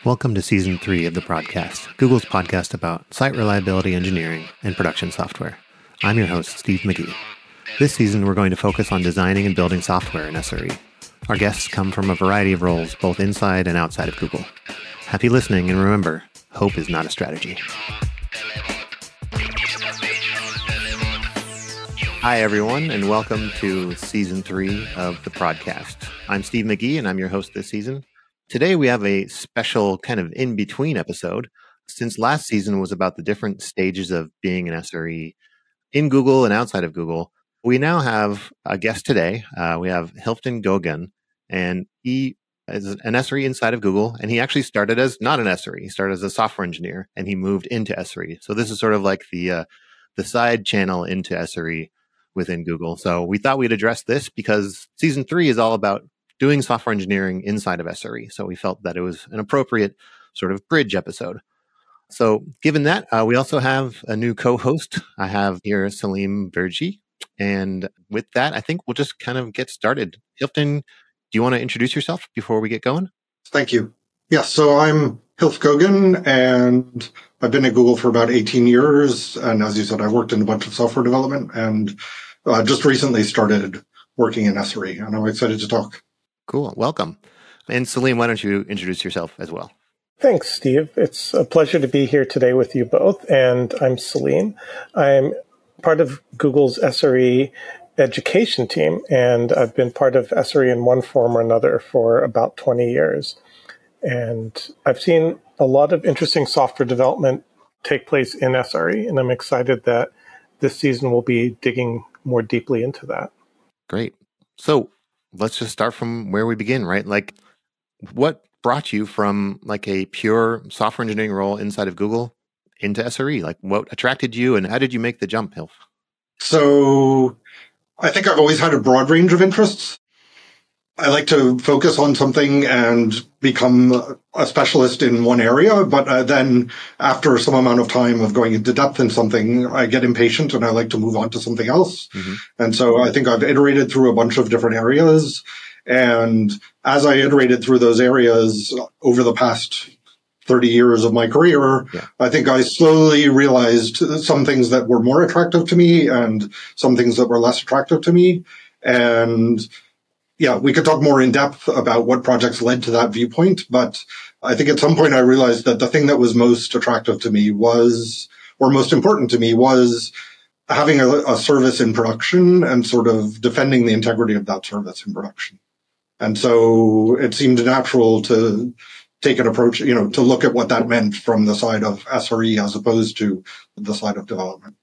Welcome to Season 3 of the podcast, Google's podcast about site reliability engineering and production software. I'm your host, Steve McGhee. This season, we're going to focus on designing and building software in SRE. Our guests come from a variety of roles, both inside and outside of Google. Happy listening, and remember, hope is not a strategy. Hi, everyone, and welcome to Season 3 of the podcast. I'm Steve McGhee, and I'm your host this season. Today, we have a special kind of in-between episode. Since last season was about the different stages of being an SRE in Google and outside of Google, we now have a guest today. We have Healfdene Goguen, and he is an SRE inside of Google, and he actually started as not an SRE. He started as a software engineer, and he moved into SRE. So this is sort of like the side channel into SRE within Google. So we thought we'd address this because Season 3 is all about doing software engineering inside of SRE. So we felt that it was an appropriate sort of bridge episode. So given that, we also have a new co-host. I have here Salim Verji. And with that, I think we'll just kind of get started. Healfdene, do you want to introduce yourself before we get going? Thank you. Yes, so I'm Healfdene Goguen, and I've been at Google for about 18 years. And as you said, I've worked in a bunch of software development and just recently started working in SRE. And I'm excited to talk. Cool. Welcome. And Salim, why don't you introduce yourself as well? Thanks, Steve. It's a pleasure to be here today with you both. And I'm Salim. I'm part of Google's SRE education team, and I've been part of SRE in one form or another for about 20 years. And I've seen a lot of interesting software development take place in SRE, and I'm excited that this season will be digging more deeply into that. Great. So let's just start from where we begin, right? Like, what brought you from like a pure software engineering role inside of Google into SRE? Like, what attracted you, and how did you make the jump, Hilf? So I think I've always had a broad range of interests. I like to focus on something and become a specialist in one area, but then after some amount of time of going into depth in something, I get impatient and I like to move on to something else. Mm-hmm. And so I think I've iterated through a bunch of different areas. And as I iterated through those areas over the past 30 years of my career, I think I slowly realized some things that were more attractive to me and some things that were less attractive to me. And we could talk more in depth about what projects led to that viewpoint. But I think at some point I realized that the thing that was most attractive to me was, or most important to me, was having a service in production and sort of defending the integrity of that service in production. And so it seemed natural to take an approach, to look at what that meant from the side of SRE as opposed to the side of development.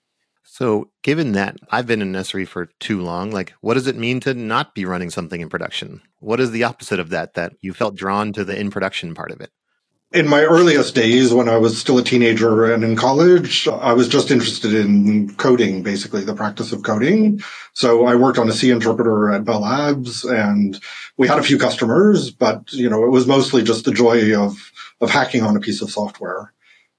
So given that I've been in SRE for too long, like, what does it mean to not be running something in production? What is the opposite of that you felt drawn to the in production part of it? In my earliest days, when I was still a teenager and in college, I was just interested in coding, basically the practice of coding. So I worked on a C interpreter at Bell Labs, and we had a few customers, but it was mostly just the joy of hacking on a piece of software.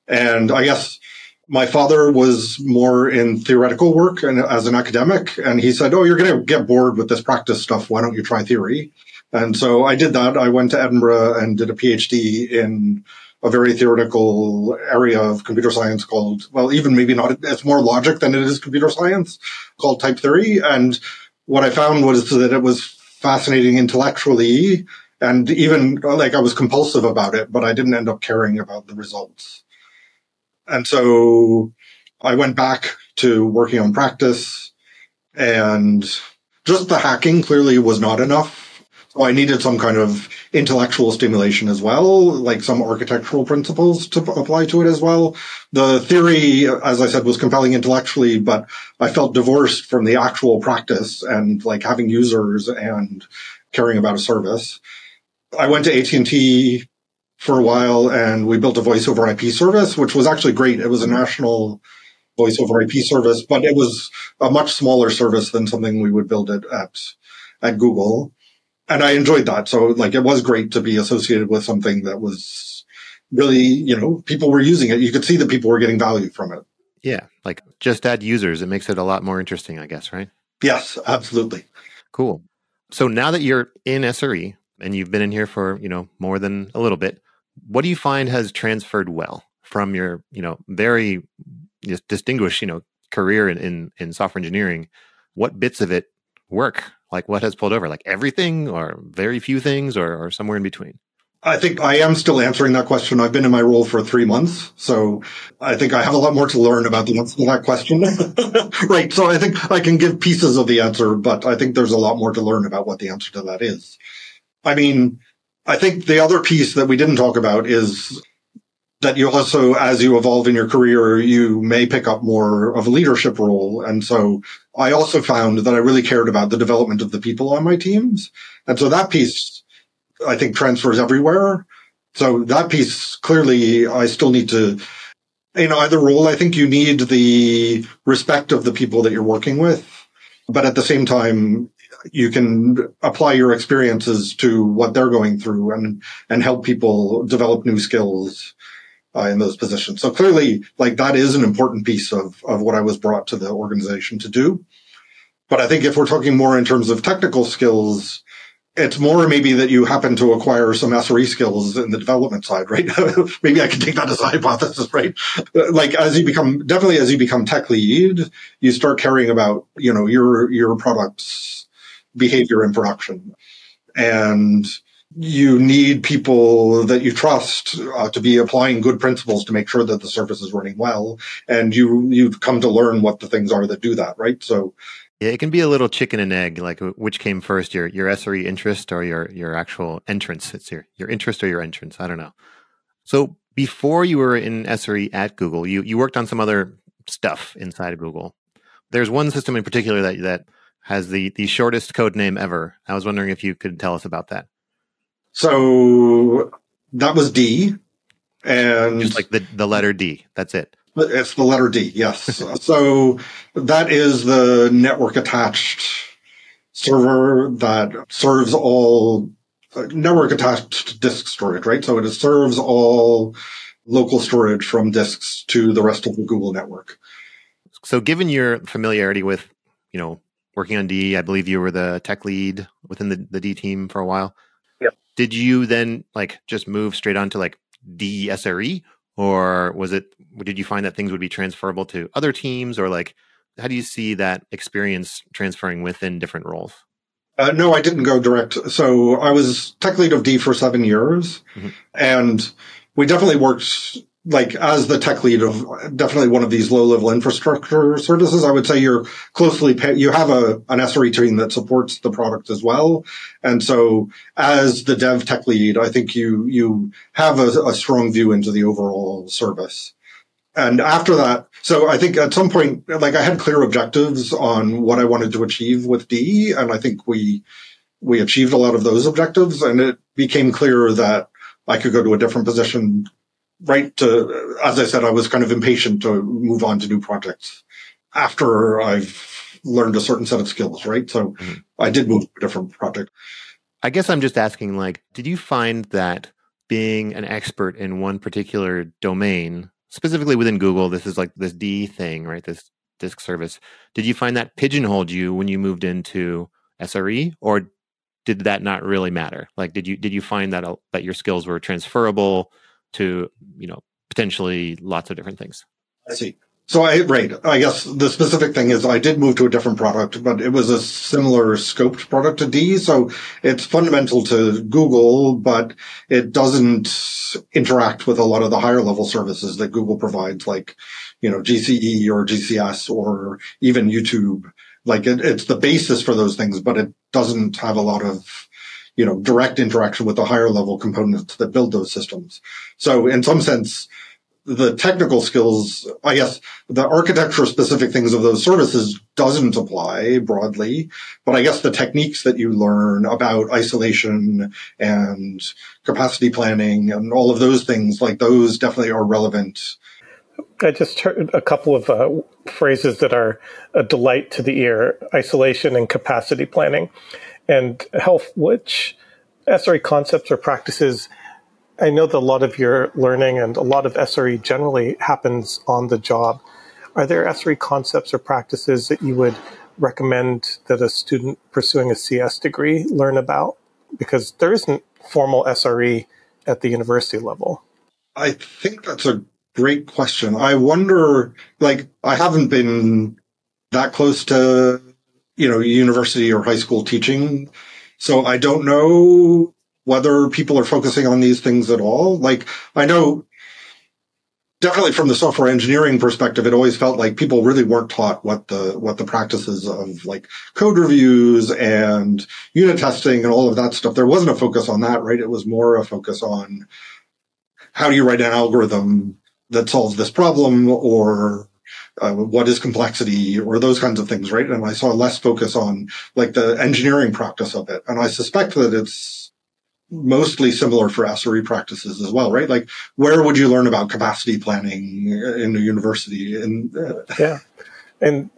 And I guess my father was more in theoretical work and as an academic, and he said, "Oh, you're going to get bored with this practice stuff. Why don't you try theory?" And so I did that. I went to Edinburgh and did a PhD in a very theoretical area of computer science called, well, even maybe not, it's more logic than it is computer science, called type theory. And what I found was that it was fascinating intellectually, and even like I was compulsive about it, but I didn't end up caring about the results. And so I went back to working on practice, and just the hacking clearly was not enough. So I needed some kind of intellectual stimulation as well, like some architectural principles to apply to it as well. The theory, as I said, was compelling intellectually, but I felt divorced from the actual practice and like having users and caring about a service. I went to AT&T for a while, and we built a voice over IP service, which was actually great. It was a national voice over IP service, but it was a much smaller service than something we would build at Google. And I enjoyed that. So like, it was great to be associated with something that was really, people were using it. You could see that people were getting value from it. Yeah. Like, just add users. It makes it a lot more interesting, I guess, right? Yes, absolutely. Cool. So now that you're in SRE, and you've been in here for, more than a little bit. What do you find has transferred well from your, very distinguished, career in software engineering? What bits of it work? Like what has pulled over? Like everything or very few things or somewhere in between? I think I am still answering that question. I've been in my role for 3 months, so I think I have a lot more to learn about the answer to that question. Right. So I think I can give pieces of the answer, but I think there's a lot more to learn about what the answer to that is. I mean, I think the other piece that we didn't talk about is that you also, as you evolve in your career, you may pick up more of a leadership role. And so I also found that I really cared about the development of the people on my teams. And so that piece, I think, transfers everywhere. So that piece, clearly, I still need to, in either role, I think you need the respect of the people that you're working with. But at the same time, you can apply your experiences to what they're going through and help people develop new skills in those positions. So clearly, like that is an important piece of what I was brought to the organization to do. But I think if we're talking more in terms of technical skills, it's more maybe that you happen to acquire some SRE skills in the development side, right? Maybe I can take that as a hypothesis, right? Like as you become tech lead, you start caring about, your product's behavior in production. And you need people that you trust to be applying good principles to make sure that the service is running well. And you've come to learn what the things are that do that, right? So yeah, it can be a little chicken and egg, like which came first, your SRE interest or your actual entrance. It's your interest or your entrance. I don't know. So before you were in SRE at Google, you worked on some other stuff inside of Google. There's one system in particular that has the shortest code name ever. I was wondering if you could tell us about that. So that was D, and just like the letter D. That's it. It's the letter D, yes. So that is the network attached server that serves all network attached disk storage, right? So it serves all local storage from disks to the rest of the Google network. So given your familiarity with, working on D, I believe you were the tech lead within the D team for a while. Yep. Did you then just move straight on to D SRE? Or did you find that things would be transferable to other teams? Or how do you see that experience transferring within different roles? No, I didn't go direct. So I was tech lead of D for 7 years. Mm-hmm. And we definitely worked as the tech lead of definitely one of these low-level infrastructure services. I would say you have an SRE team that supports the product as well. And so as the dev tech lead, I think you have a strong view into the overall service. And after that, so I think at some point, I had clear objectives on what I wanted to achieve with D. And I think we achieved a lot of those objectives. And it became clear that I could go to a different position. Right. As I said, I was kind of impatient to move on to new projects after I've learned a certain set of skills. Right. So I did move to a different project. I guess I'm just asking, did you find that being an expert in one particular domain, specifically within Google, this is this D thing, right? This disk service. Did you find that pigeonholed you when you moved into SRE, or did that not really matter? Did you find that your skills were transferable to, potentially lots of different things? I see. So I guess the specific thing is I did move to a different product, but it was a similar scoped product to D. So it's fundamental to Google, but it doesn't interact with a lot of the higher level services that Google provides, GCE or GCS or even YouTube. It's the basis for those things, but it doesn't have a lot of direct interaction with the higher level components that build those systems. So in some sense, the technical skills, I guess the architecture specific things of those services doesn't apply broadly, but I guess the techniques that you learn about isolation and capacity planning and all of those things, those definitely are relevant. I just heard a couple of phrases that are a delight to the ear: isolation and capacity planning. And which SRE concepts or practices, I know that a lot of your learning and a lot of SRE generally happens on the job. Are there SRE concepts or practices that you would recommend that a student pursuing a CS degree learn about? Because there isn't formal SRE at the university level. I think that's a great question. I wonder, I haven't been that close to, university or high school teaching. So I don't know whether people are focusing on these things at all. I know definitely from the software engineering perspective, it always felt like people really weren't taught what the practices of code reviews and unit testing and all of that stuff. There wasn't a focus on that, right? It was more a focus on how do you write an algorithm that solves this problem, or what is complexity, or those kinds of things, right? And I saw less focus on the engineering practice of it. And I suspect that it's mostly similar for SRE practices as well, right? Where would you learn about capacity planning in a university? Yeah. And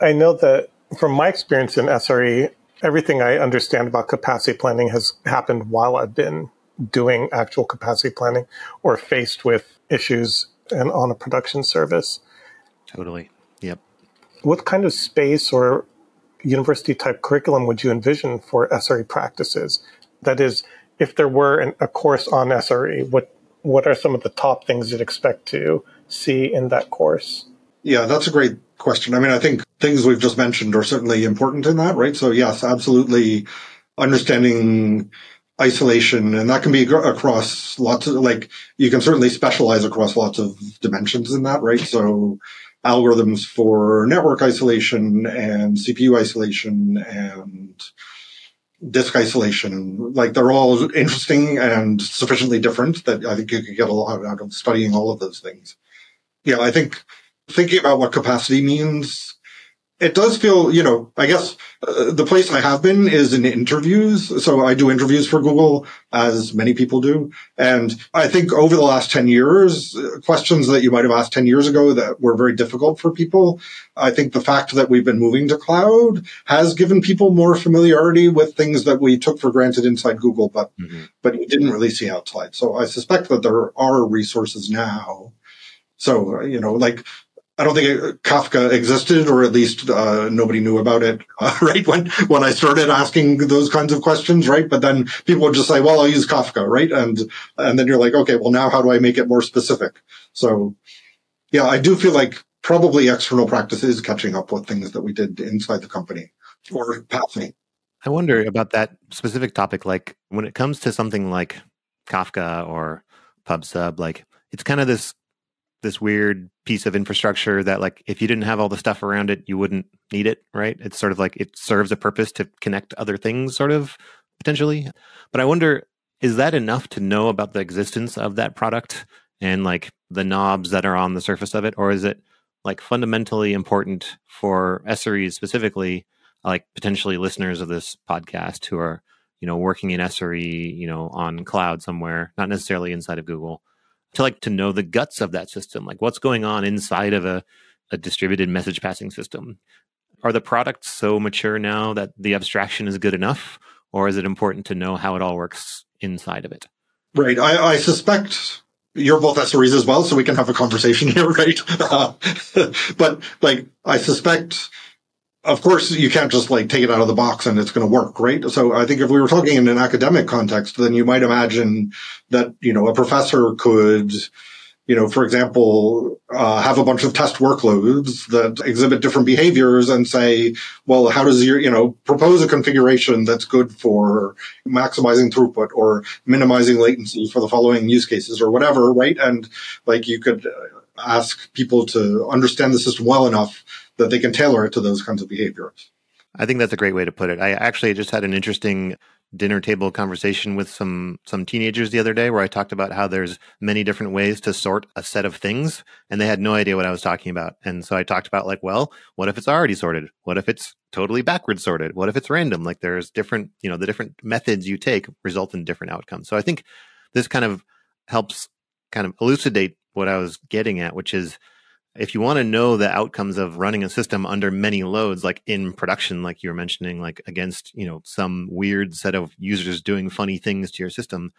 I know that from my experience in SRE, everything I understand about capacity planning has happened while I've been doing actual capacity planning or faced with issues and on a production service. Totally. Yep. What kind of space or university type curriculum would you envision for SRE practices? That is, if there were a course on SRE, what are some of the top things you'd expect to see in that course? Yeah, that's a great question. I mean, I think things we've just mentioned are certainly important in that, right? So yes, absolutely understanding isolation, and that can be across lots of, you can certainly specialize across lots of dimensions in that, right? So algorithms for network isolation and CPU isolation and disk isolation, they're all interesting and sufficiently different that I think you could get a lot out of studying all of those things. Yeah, I think thinking about what capacity means, it does feel, I guess the place I have been is in interviews. So I do interviews for Google, as many people do. And I think over the last 10 years, questions that you might have asked 10 years ago that were very difficult for people, I think the fact that we've been moving to cloud has given people more familiarity with things that we took for granted inside Google, but you didn't really see outside. So I suspect that there are resources now. So, I don't think Kafka existed, or at least nobody knew about it, right? When I started asking those kinds of questions, right? But then people would just say, well, I'll use Kafka, right? And then you're like, okay, well, now how do I make it more specific? So yeah, I do feel like probably external practice is catching up with things that we did inside the company or passing. I wonder about that specific topic, when it comes to something like Kafka or PubSub, it's kind of this weird piece of infrastructure that if you didn't have all the stuff around it, you wouldn't need it, right? It's sort of it serves a purpose to connect other things, sort of, potentially. But I wonder, is that enough to know about the existence of that product and the knobs that are on the surface of it? Or is it fundamentally important for SREs specifically, potentially listeners of this podcast who are, working in SRE, on cloud somewhere, not necessarily inside of Google, to know the guts of that system, what's going on inside of a distributed message passing system? Are the products so mature now that the abstraction is good enough, or is it important to know how it all works inside of it? Right. I suspect you're both SREs as well, so we can have a conversation here, right? But I suspect, of course, you can't just take it out of the box and it's going to work, right? So I think if we were talking in an academic context, then you might imagine that, a professor could, for example, have a bunch of test workloads that exhibit different behaviors and say, well, how does propose a configuration that's good for maximizing throughput or minimizing latency for the following use cases or whatever, right? And you could ask people to understand the system well enough that they can tailor it to those kinds of behaviors. I think that's a great way to put it. I actually just had an interesting dinner table conversation with some teenagers the other day where I talked about how there's many different ways to sort a set of things, and they had no idea what I was talking about. And so I talked about well, what if it's already sorted? What if it's totally backwards sorted? What if it's random? There's different, the different methods you take result in different outcomes. So I think this kind of helps kind of elucidate what I was getting at, which is, if you want to know the outcomes of running a system under many loads, in production, you were mentioning, against, some weird set of users doing funny things to your system,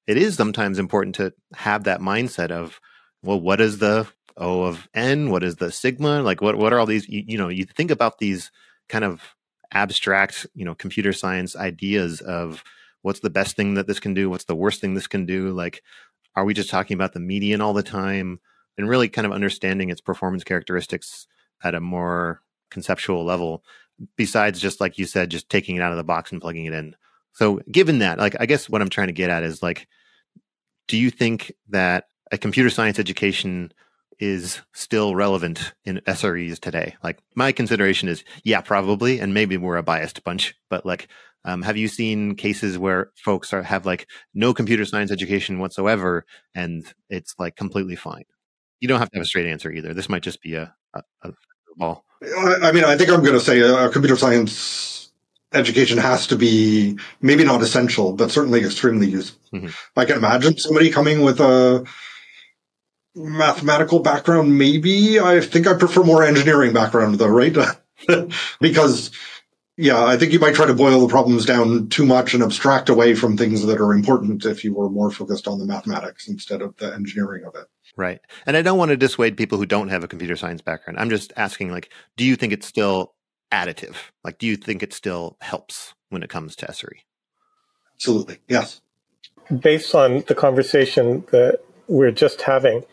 it is sometimes important to have that mindset of, well, what is the O of N? What is the sigma? What are all these, you think about these kind of abstract, computer science ideas of what's the best thing that this can do? What's the worst thing this can do? Like, are we just talking about the median all the time? And really kind of understanding its performance characteristics at a more conceptual level, besides just, like you said, just taking it out of the box and plugging it in. So given that, like, I guess what I'm trying to get at is, like, do you think that a computer science education is still relevant in SREs today? Like, my consideration is, yeah, probably, and maybe we're a biased bunch, but like, have you seen cases where folks have like no computer science education whatsoever, and it's like completely fine? You don't have to have a straight answer either. This might just be a ball. I mean, I think I'm going to say a computer science education has to be maybe not essential, but certainly extremely useful. Mm-hmm. I can imagine somebody coming with a mathematical background, maybe. I think I prefer more engineering background though, right? Because, yeah, I think you might try to boil the problems down too much and abstract away from things that are important if you were more focused on the mathematics instead of the engineering of it. Right. And I don't want to dissuade people who don't have a computer science background. I'm just asking, like, do you think it's still additive? Like, do you think it still helps when it comes to SRE? Absolutely. Yes. Based on the conversation that we're just having,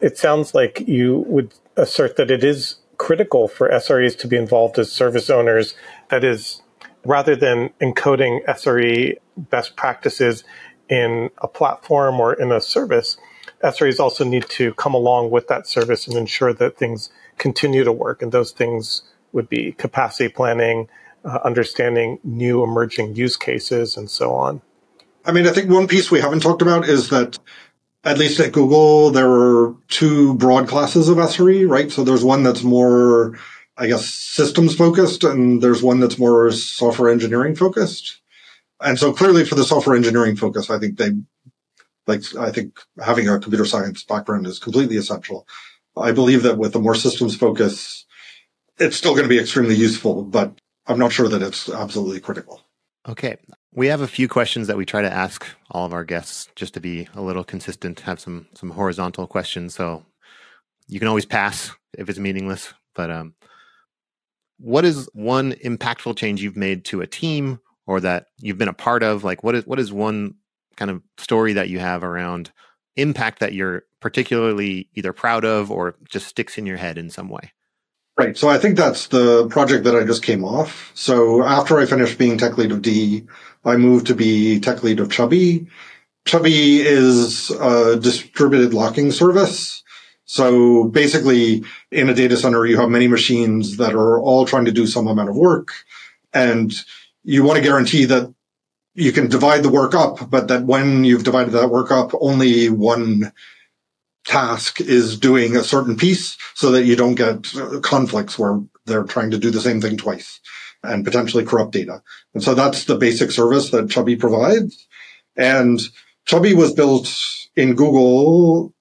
it sounds like you would assert that it is critical for SREs to be involved as service owners. That is, rather than encoding SRE best practices in a platform or in a service, SREs also need to come along with that service and ensure that things continue to work. And those things would be capacity planning, understanding new emerging use cases, and so on. I mean, I think one piece we haven't talked about is that, at least at Google, there are two broad classes of SRE, right? So there's one that's more, I guess, systems focused, and there's one that's more software engineering focused. And so clearly for the software engineering focus, I think having a computer science background is completely essential. I believe that with a more systems focus, it's still going to be extremely useful, but I'm not sure that it's absolutely critical. Okay. We have a few questions that we try to ask all of our guests just to be a little consistent, have some horizontal questions. So you can always pass if it's meaningless. But what is one impactful change you've made to a team or that you've been a part of? Like, what is one kind of story that you have around impact that you're particularly either proud of or just sticks in your head in some way? Right. So I think that's the project that I just came off. So after I finished being tech lead of D, I moved to be tech lead of Chubby. Chubby is a distributed locking service. So basically, in a data center, you have many machines that are all trying to do some amount of work. And you want to guarantee that you can divide the work up, but that when you've divided that work up, only one task is doing a certain piece so that you don't get conflicts where they're trying to do the same thing twice and potentially corrupt data. And so that's the basic service that Chubby provides. And Chubby was built in Google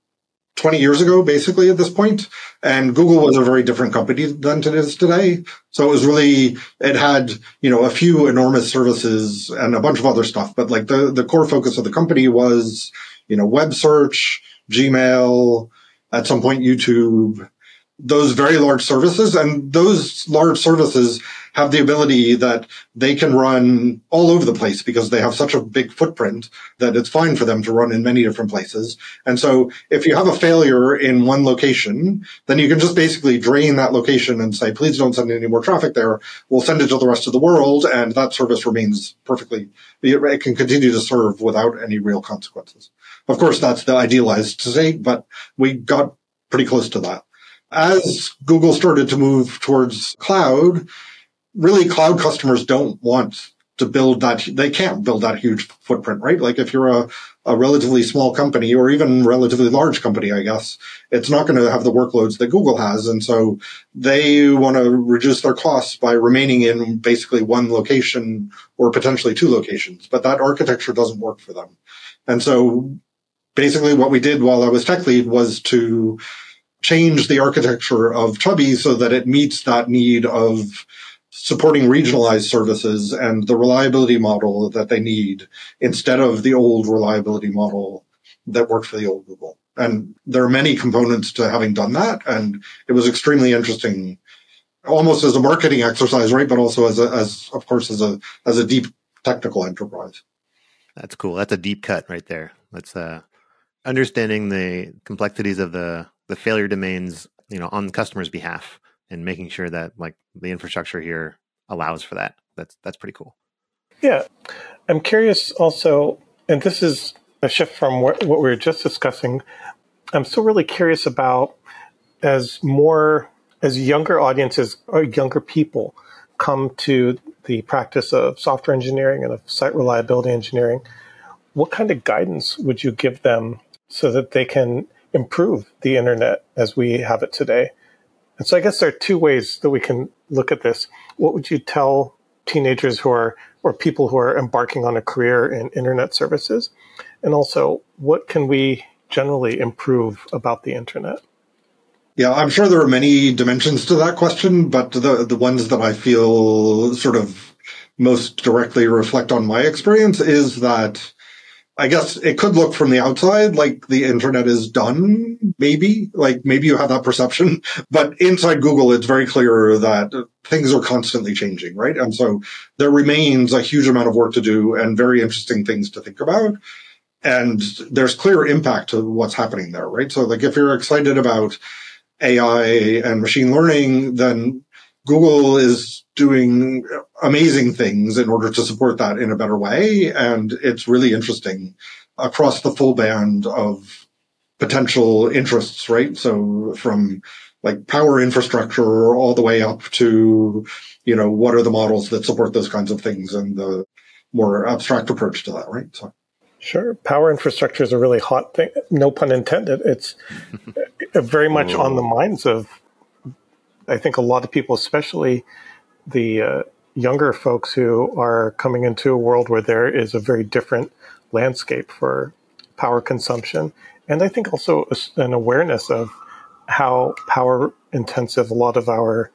20 years ago, basically, at this point. And Google was a very different company than it is today. So it was really, it had, a few enormous services and a bunch of other stuff. But like the core focus of the company was, web search, Gmail, at some point YouTube, those very large services. And those large services have the ability that they can run all over the place because they have such a big footprint that it's fine for them to run in many different places. And so if you have a failure in one location, then you can just basically drain that location and say, please don't send any more traffic there. We'll send it to the rest of the world. And that service remains perfectly, it can continue to serve without any real consequences. Of course, that's the idealized state, but we got pretty close to that. As Google started to move towards cloud, really cloud customers don't want to build that. They can't build that huge footprint, right? Like if you're a relatively small company or even relatively large company, I guess, it's not going to have the workloads that Google has. And so they want to reduce their costs by remaining in basically one location or potentially two locations. But that architecture doesn't work for them. And so basically what we did while I was tech lead was to change the architecture of Chubby so that it meets that need of supporting regionalized services and the reliability model that they need instead of the old reliability model that worked for the old Google. And there are many components to having done that. And it was extremely interesting, almost as a marketing exercise, right? But also as a deep technical enterprise. That's cool. That's a deep cut right there. That's understanding the complexities of the failure domains, on the customer's behalf, and making sure that like the infrastructure here allows for that. That's pretty cool. Yeah. I'm curious also, and this is a shift from what we were just discussing. I'm still really curious about as younger audiences or younger people come to the practice of software engineering and of site reliability engineering, what kind of guidance would you give them so that they can improve the internet as we have it today? And so I guess there are two ways that we can look at this. What would you tell teenagers or people who are embarking on a career in internet services? And also, what can we generally improve about the internet? Yeah, I'm sure there are many dimensions to that question, but the ones that I feel sort of most directly reflect on my experience is that I guess it could look from the outside like the internet is done, maybe you have that perception, but inside Google, it's very clear that things are constantly changing, right? And so there remains a huge amount of work to do and very interesting things to think about. And there's clear impact to what's happening there, right? So like if you're excited about AI and machine learning, then Google is doing amazing things in order to support that in a better way. And it's really interesting across the full band of potential interests, right? So from like power infrastructure all the way up to, what are the models that support those kinds of things and the more abstract approach to that, right? So. Sure. Power infrastructure is a really hot thing. No pun intended. It's very much on the minds of, I think, a lot of people, especially the younger folks who are coming into a world where there is a very different landscape for power consumption. And I think also an awareness of how power intensive a lot of our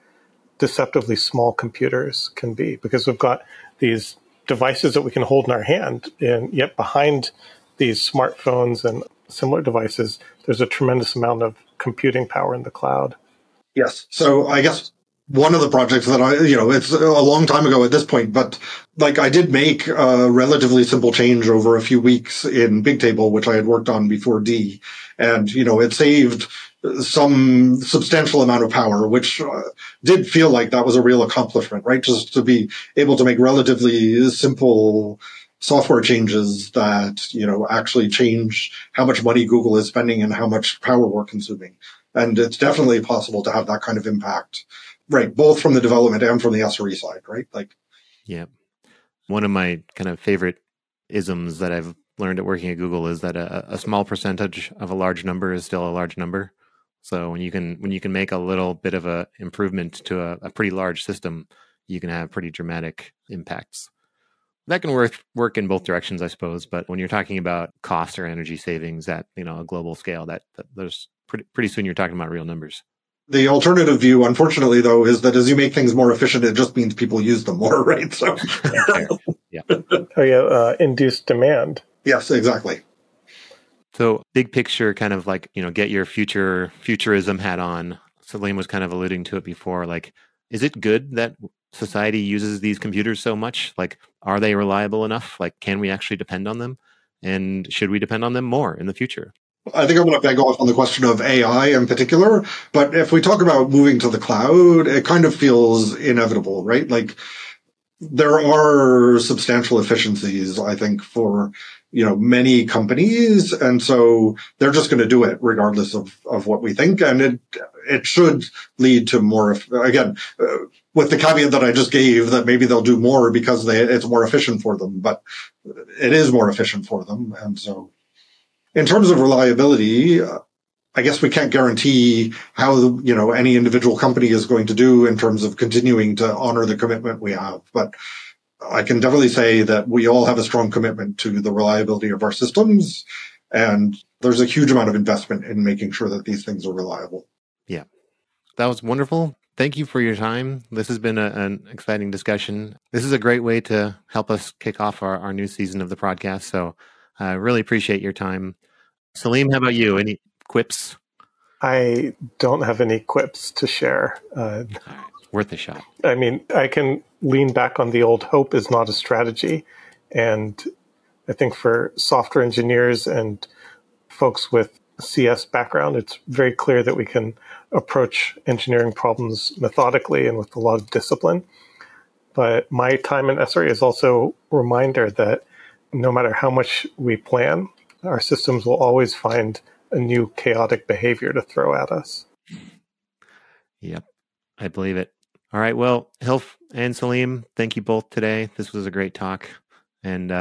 deceptively small computers can be, because we've got these devices that we can hold in our hand, and yet behind these smartphones and similar devices, there's a tremendous amount of computing power in the cloud. Yes. So I guess one of the projects that it's a long time ago at this point, but like I did make a relatively simple change over a few weeks in Bigtable, which I had worked on before D. And, it saved some substantial amount of power, which did feel like that was a real accomplishment, right? Just to be able to make relatively simple software changes that, actually change how much money Google is spending and how much power we're consuming. And it's definitely possible to have that kind of impact, right? Both from the development and from the SRE side, right? Yeah. One of my kind of favorite isms that I've learned at working at Google is that a small percentage of a large number is still a large number. So when you can make a little bit of a improvement to a pretty large system, you can have pretty dramatic impacts. That can work in both directions, I suppose. But when you're talking about cost or energy savings at a global scale, that there's pretty soon you're talking about real numbers. The alternative view, unfortunately, though, is that as you make things more efficient, it just means people use them more, right? So, induced demand. Yes, exactly. So, big picture, kind of like get your futurism hat on. Salim was kind of alluding to it before. Like, is it good that society uses these computers so much? Like, are they reliable enough? Like, can we actually depend on them? And should we depend on them more in the future? I think I'm going to beg off on the question of AI in particular. But if we talk about moving to the cloud, it kind of feels inevitable, right? Like there are substantial efficiencies, I think, for, many companies. And so they're just going to do it regardless of what we think. And it should lead to more, again, with the caveat that I just gave that maybe they'll do more because it's more efficient for them, but it is more efficient for them. And so in terms of reliability, I guess we can't guarantee how, any individual company is going to do in terms of continuing to honor the commitment we have. But I can definitely say that we all have a strong commitment to the reliability of our systems. And there's a huge amount of investment in making sure that these things are reliable. Yeah, that was wonderful. Thank you for your time. This has been an exciting discussion. This is a great way to help us kick off our new season of the podcast. So I really appreciate your time. Salim, how about you? Any quips? I don't have any quips to share. Worth a shot. I mean, I can lean back on the old hope is not a strategy. And I think for software engineers and folks with CS background, it's very clear that we can approach engineering problems methodically and with a lot of discipline. But my time in SRE is also a reminder that no matter how much we plan, our systems will always find a new chaotic behavior to throw at us. Yep, I believe it. All right, well, Hilf and Salim, thank you both today. This was a great talk. And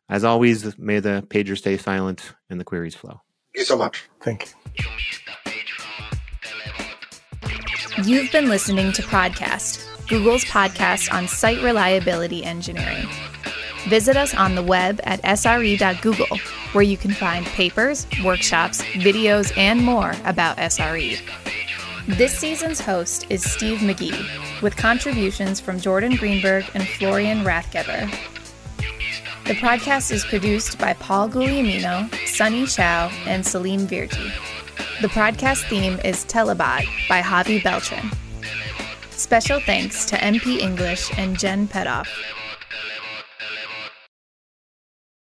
as always, may the pager stay silent and the queries flow. Thank you so much. Thank you. You've been listening to Podcast, Google's podcast on site reliability engineering. Visit us on the web at sre.google, where you can find papers, workshops, videos, and more about SRE. This season's host is Steve McGhee, with contributions from Jordan Greenberg and Florian Rathgeber. The podcast is produced by Paul Guglielmino, Sunny Chow, and Salim Virji. The podcast theme is Telebot by Javi Beltran. Special thanks to MP English and Jen Pedoff.